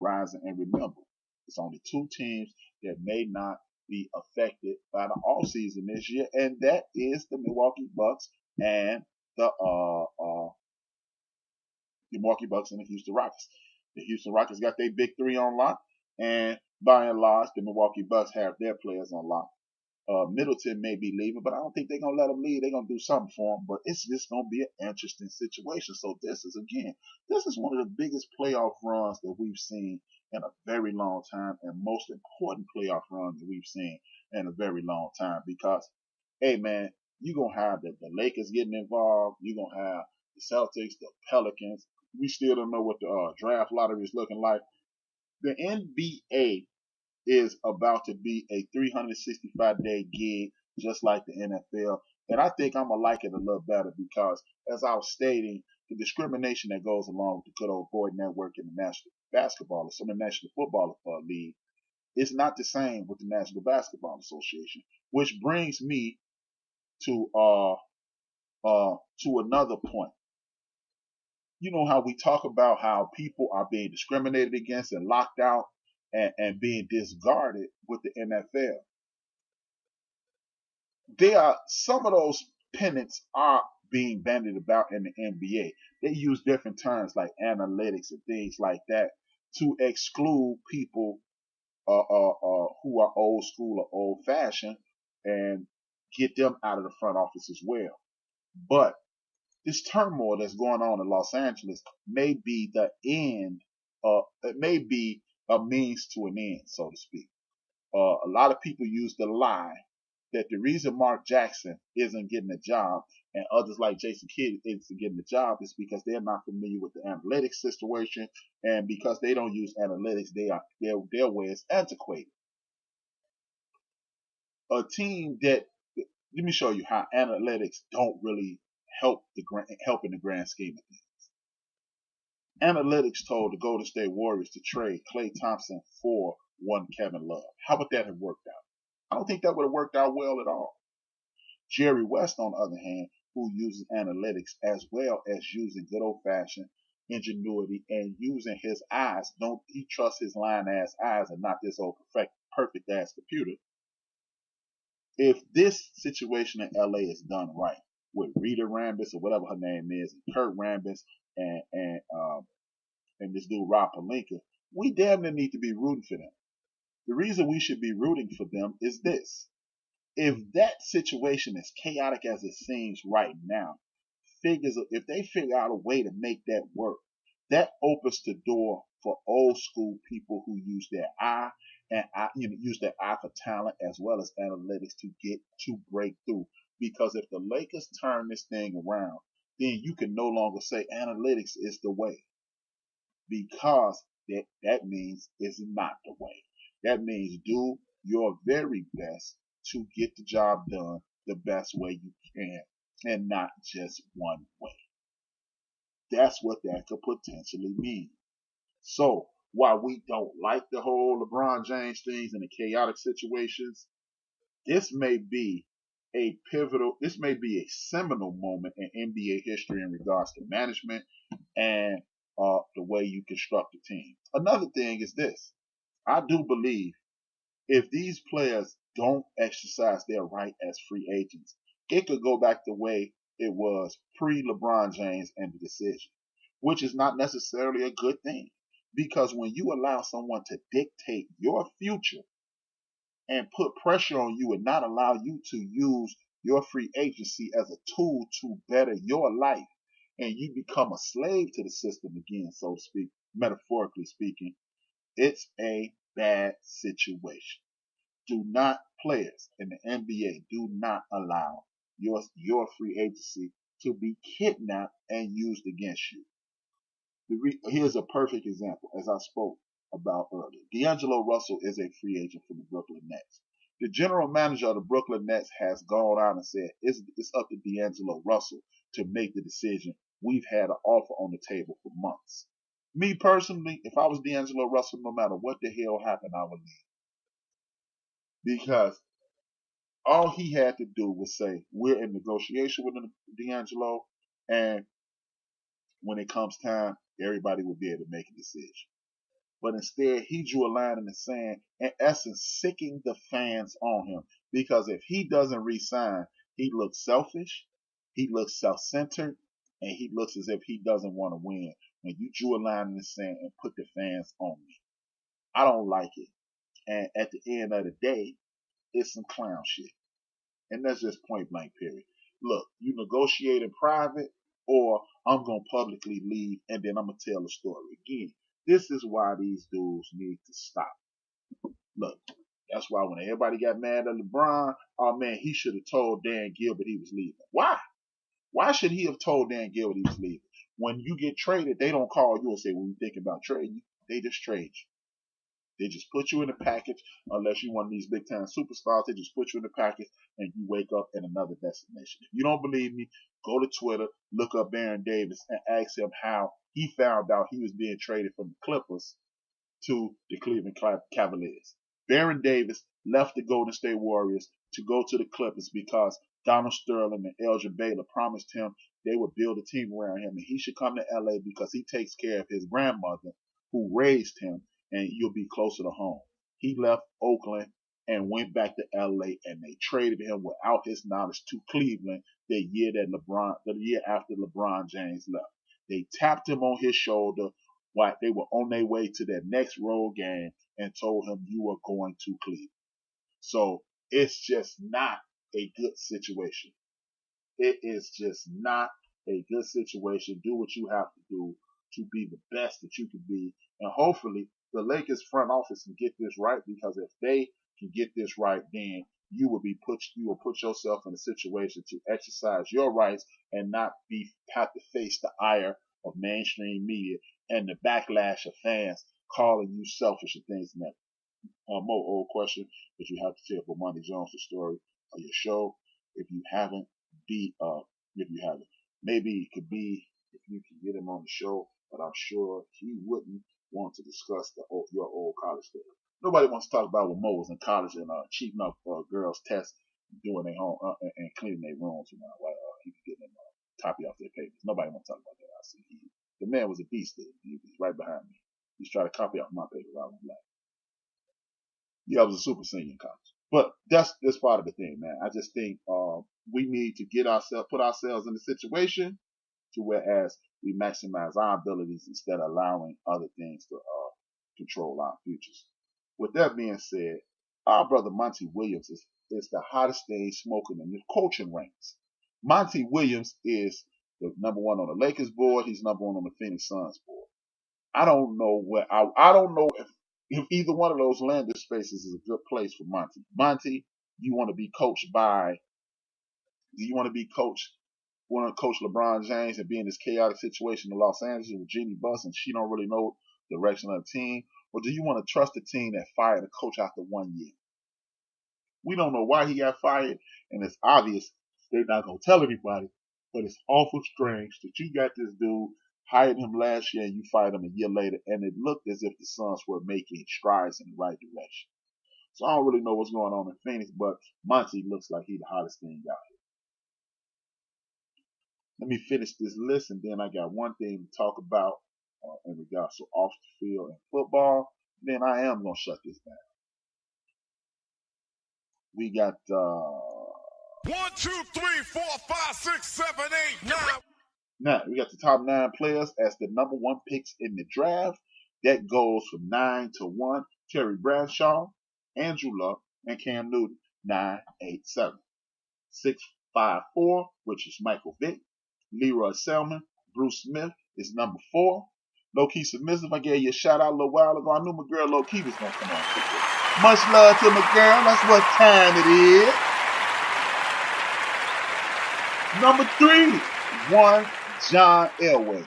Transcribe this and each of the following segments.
rising. And remember, it's only two teams that may not be affected by the off season this year, and that is the Milwaukee Bucks and the Milwaukee Bucks and the Houston Rockets. The Houston Rockets got their big three on lock, and by and large, the Milwaukee Bucks have their players on lock. Middleton may be leaving, but I don't think they're going to let him leave. They're going to do something for him, but it's just going to be an interesting situation. So this is one of the biggest playoff runs that we've seen in a very long time, and most important playoff run that we've seen in a very long time, because, hey man, you're going to have the Lakers getting involved. You're going to have the Celtics, the Pelicans. We still don't know what the draft lottery is looking like. The NBA is about to be a 365-day gig, just like the NFL. And I think I'm going to like it a little better because, as I was stating, the discrimination that goes along with the good old boy network in the National Basketball, so the National Football League, is not the same with the National Basketball Association, which brings me to another point. You know how we talk about how people are being discriminated against and locked out and being discarded with the NFL. Some of those pennants are being bandied about in the NBA. They use different terms like analytics and things like that to exclude people who are old school or old fashioned and get them out of the front office as well. But this turmoil that's going on in Los Angeles may be the end. It may be a means to an end, so to speak. A lot of people use the lie that the reason Mark Jackson isn't getting a job and others like Jason Kidd isn't getting a job is because they're not familiar with the analytics situation, and because they don't use analytics, their way is antiquated. A team that, let me show you how analytics don't really help in the grand scheme of things. Analytics told the Golden State Warriors to trade Klay Thompson for one Kevin Love. How would that have worked out? I don't think that would have worked out well at all. Jerry West, on the other hand, who uses analytics as well as using good old-fashioned ingenuity and using his eyes, he trusts his lying-ass eyes and not this old perfect-ass computer. If this situation in LA is done right, with Rita Rambis or whatever her name is, and Kurt Rambis and this dude Rob Pelinka, we damn near need to be rooting for them. The reason we should be rooting for them is this. If that situation is chaotic as it seems right now, if they figure out a way to make that work, that opens the door for old school people who use their eye use their eye for talent as well as analytics to break through. Because if the Lakers turn this thing around, then you can no longer say analytics is the way, because that means it's not the way. That means do your very best to get the job done the best way you can, and not just one way. That's what that could potentially mean. So while we don't like the whole LeBron James things and the chaotic situations, this may be a seminal moment in NBA history in regards to management and the way you construct a team. Another thing is this. I do believe if these players don't exercise their right as free agents, it could go back the way it was pre-LeBron James and the decision, which is not necessarily a good thing. Because when you allow someone to dictate your future and put pressure on you and not allow you to use your free agency as a tool to better your life, and you become a slave to the system again, so to speak, metaphorically speaking, it's a bad situation. Players in the NBA, do not allow your free agency to be kidnapped and used against you. Here's a perfect example, as I spoke about earlier. D'Angelo Russell is a free agent for the Brooklyn Nets. The general manager of the Brooklyn Nets has gone out and said it's up to D'Angelo Russell to make the decision. We've had an offer on the table for months. Me personally, if I was D'Angelo Russell, no matter what the hell happened, I would leave. Because all he had to do was say, we're in negotiation with D'Angelo, and when it comes time, everybody will be able to make a decision. But instead, he drew a line in the sand, in essence, sicking the fans on him. Because if he doesn't resign, he looks selfish, he looks self-centered, and he looks as if he doesn't want to win. When you drew a line in the sand and put the fans on me, I don't like it. And at the end of the day, it's some clown shit. And that's just point blank, period. Look, you negotiate in private, or I'm going to publicly leave, and then I'm going to tell the story again. This is why these dudes need to stop. Look, that's why when everybody got mad at LeBron, oh man, he should have told Dan Gilbert he was leaving. Why? Why should he have told Dan Gilbert he was leaving? When you get traded, they don't call you and say, well, we thinking about trading you. They just trade you. They just put you in a package, unless you're one of these big time superstars. They just put you in a package and you wake up in another destination. If you don't believe me, go to Twitter, look up Baron Davis, and ask him how he found out he was being traded from the Clippers to the Cleveland Cavaliers. Baron Davis left the Golden State Warriors to go to the Clippers because Donald Sterling and Elgin Baylor promised him they would build a team around him, and he should come to LA because he takes care of his grandmother who raised him, and you'll be closer to home. He left Oakland and went back to LA, and they traded him without his knowledge to Cleveland the year after LeBron James left. They tapped him on his shoulder while they were on their way to their next road game and told him, you are going to Cleveland. So it's just not a good situation. It is just not a good situation. Do what you have to do to be the best that you can be. And hopefully the Lakers front office can get this right, because if they can get this right, then you will put yourself in a situation to exercise your rights and not have to face the ire of mainstream media and the backlash of fans calling you selfish and things like that. More old question that you have to tell for Monty Jones, the story of your show. If you haven't, maybe it could be if you can get him on the show, but I'm sure he wouldn't want to discuss your old college days. Nobody wants to talk about when Mo was in college and cheating up girls' tests, doing their home and cleaning their rooms, while he was getting them copy off their papers. Nobody wants to talk about that. I see. The man was a beast. He was right behind me. He's trying to copy off my paper while I'm black. Yeah, I was a super senior in college. But that's part of the thing, man. I just think we need to put ourselves in a situation to whereas we maximize our abilities instead of allowing other things to control our futures. With that being said, our brother Monty Williams is the hottest thing smoking in the coaching ranks. Monty Williams is the number one on the Lakers board. He's number one on the Phoenix Suns board. I don't know if either one of those landing spaces is a good place for Monty. Monty, do you want to coach LeBron James and be in this chaotic situation in Los Angeles with Jeannie Buss and she don't really know the direction of the team? Or do you want to trust a team that fired a coach after 1 year? We don't know why he got fired, and it's obvious they're not going to tell anybody, but it's awful strange that you got this dude, hired him last year, and you fired him a year later, and it looked as if the Suns were making strides in the right direction. So I don't really know what's going on in Phoenix, but Monty looks like he's the hottest thing out here. Let me finish this list, and then I got one thing to talk about in regards to off the field and football. Then I am going to shut this down. We got 1, 2, 3, 4, 5, 6, 7, 8, 9. Now, we got the top 9 players as the number 1 picks in the draft. That goes from 9 to 1. Terry Bradshaw, Andrew Luck, and Cam Newton. 9, 8, 7. 6, 5, 4, which is Michael Vick. Leroy Selman. Bruce Smith is number 4. Low-key submissive. I gave you a shout out a little while ago. I knew my girl Low-key was going to come on. Much love to my girl. That's what time it is. Number 3, John Elway.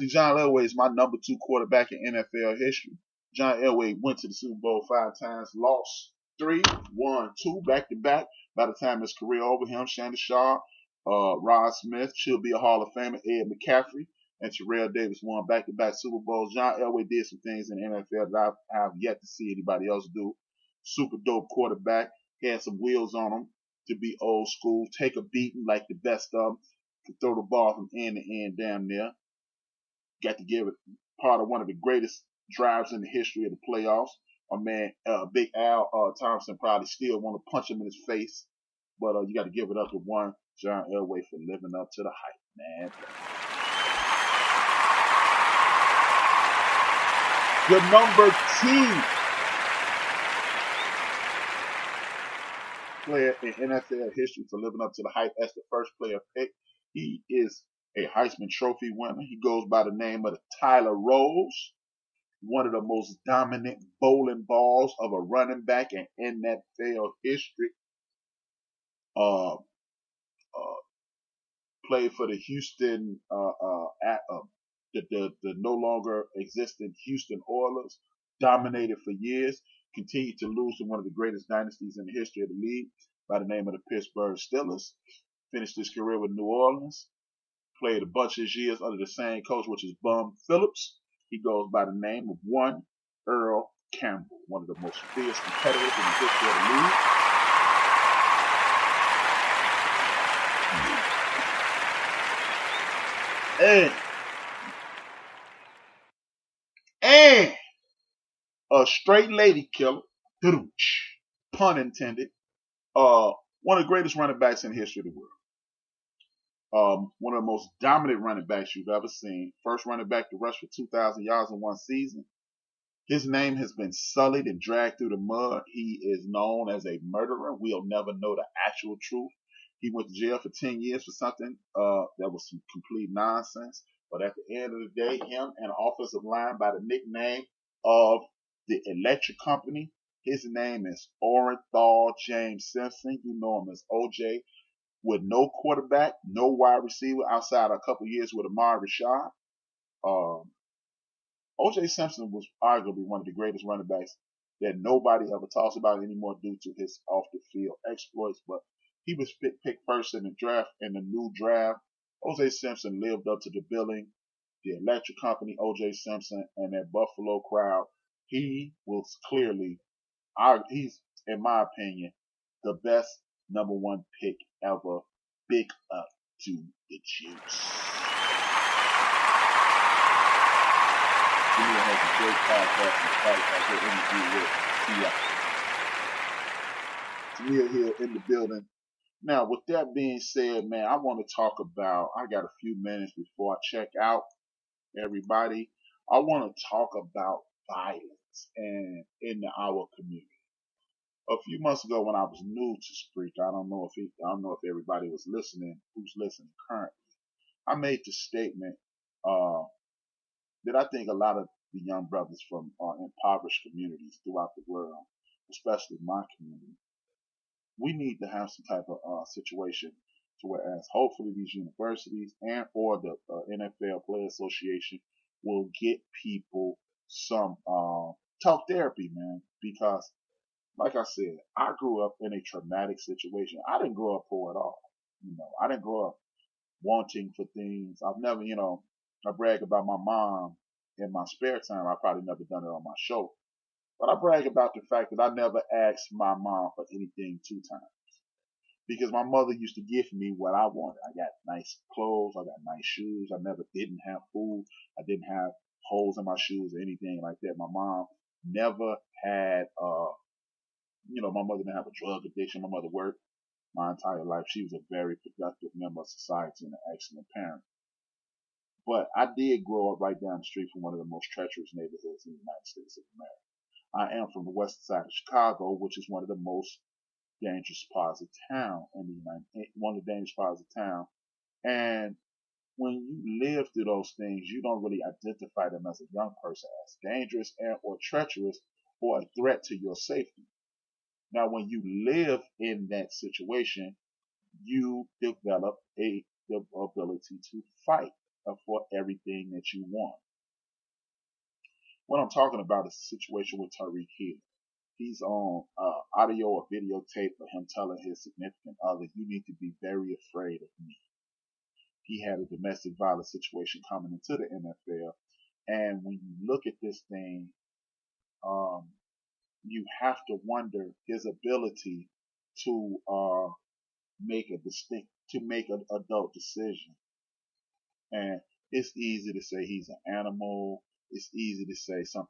John Elway is my number 2 quarterback in NFL history. John Elway went to the Super Bowl 5 times, lost 3, won 2 back to back. By the time his career over, him, Shannon Sharp, Rod Smith, should be a Hall of Famer, Ed McCaffrey, and Terrell Davis won back-to-back Super Bowls. John Elway did some things in the NFL that I have yet to see anybody else do. Super dope quarterback. Had some wheels on him to be old school. Take a beating like the best of them. Could throw the ball from end to end damn near. Got to give it part of one of the greatest drives in the history of the playoffs. My man, Big Al Thompson probably still want to punch him in his face, but you got to give it up to one John Elway for living up to the hype, man. The number 2 player in NFL history for living up to the hype as the first player picked. He is a Heisman Trophy winner. He goes by the name of the Tyler Rose, one of the most dominant bowling balls of a running back in NFL history. Played for the Houston, the no longer existent Houston Oilers. Dominated for years. Continued to lose to one of the greatest dynasties in the history of the league by the name of the Pittsburgh Steelers. Finished his career with New Orleans. Played a bunch of his years under the same coach, which is Bum Phillips. He goes by the name of one Earl Campbell, one of the most fierce competitors in the history of the league. And a straight lady killer, pun intended, one of the greatest running backs in the history of the world. One of the most dominant running backs you've ever seen. First running back to rush for 2,000 yards in one season. His name has been sullied and dragged through the mud. He is known as a murderer. We'll never know the actual truth. He went to jail for 10 years for something that was some complete nonsense. But at the end of the day, him and an offensive line by the nickname of the Electric Company, his name is Orenthal James Simpson. You know him as OJ. With no quarterback, no wide receiver outside a couple years with Amari Rashad. O.J. Simpson was arguably one of the greatest running backs that nobody ever talks about anymore due to his off-the-field exploits, but he was picked first in the draft, in the new draft. O.J. Simpson lived up to the billing, the Electric Company, O.J. Simpson, and that Buffalo crowd. He was clearly, he's, in my opinion, the best number 1 pick ever. Big up to the Juice. Jimmy has a great podcast and a great interview with Tamia here in the building. Now, with that being said, man, I want to talk about, I got a few minutes before I check out, everybody. I want to talk about violence in our community. A few months ago, when I was new to Spreak, I don't know if everybody was listening, who's listening currently. I made the statement that I think a lot of the young brothers from impoverished communities throughout the world, especially my community, we need to have some type of situation to whereas hopefully these universities and or the NFL Player Association will get people some talk therapy, man, because like I said, I grew up in a traumatic situation. I didn't grow up poor at all. I didn't grow up wanting for things. I've never, I brag about my mom in my spare time. I've probably never done it on my show. But I brag about the fact that I never asked my mom for anything 2 times. Because my mother used to give me what I wanted. I got nice clothes. I got nice shoes. I never didn't have food. I didn't have holes in my shoes or anything like that. My mom never had, my mother didn't have a drug addiction. My mother worked my entire life. She was a very productive member of society and an excellent parent. But I did grow up right down the street from one of the most treacherous neighborhoods in the United States of America. I am from the west side of Chicago, which is one of the most dangerous parts of town one of the dangerous parts of town. And when you live through those things, you don't really identify them as a young person as dangerous and or treacherous or a threat to your safety. Now, when you live in that situation, you develop the ability to fight for everything that you want. What I'm talking about is the situation with Tariq Hill. He's on audio or videotape of him telling his significant other, you need to be very afraid of me. He had a domestic violence situation coming into the NFL. And when you look at this thing, you have to wonder his ability to make an adult decision. And it's easy to say he's an animal. it's easy to say something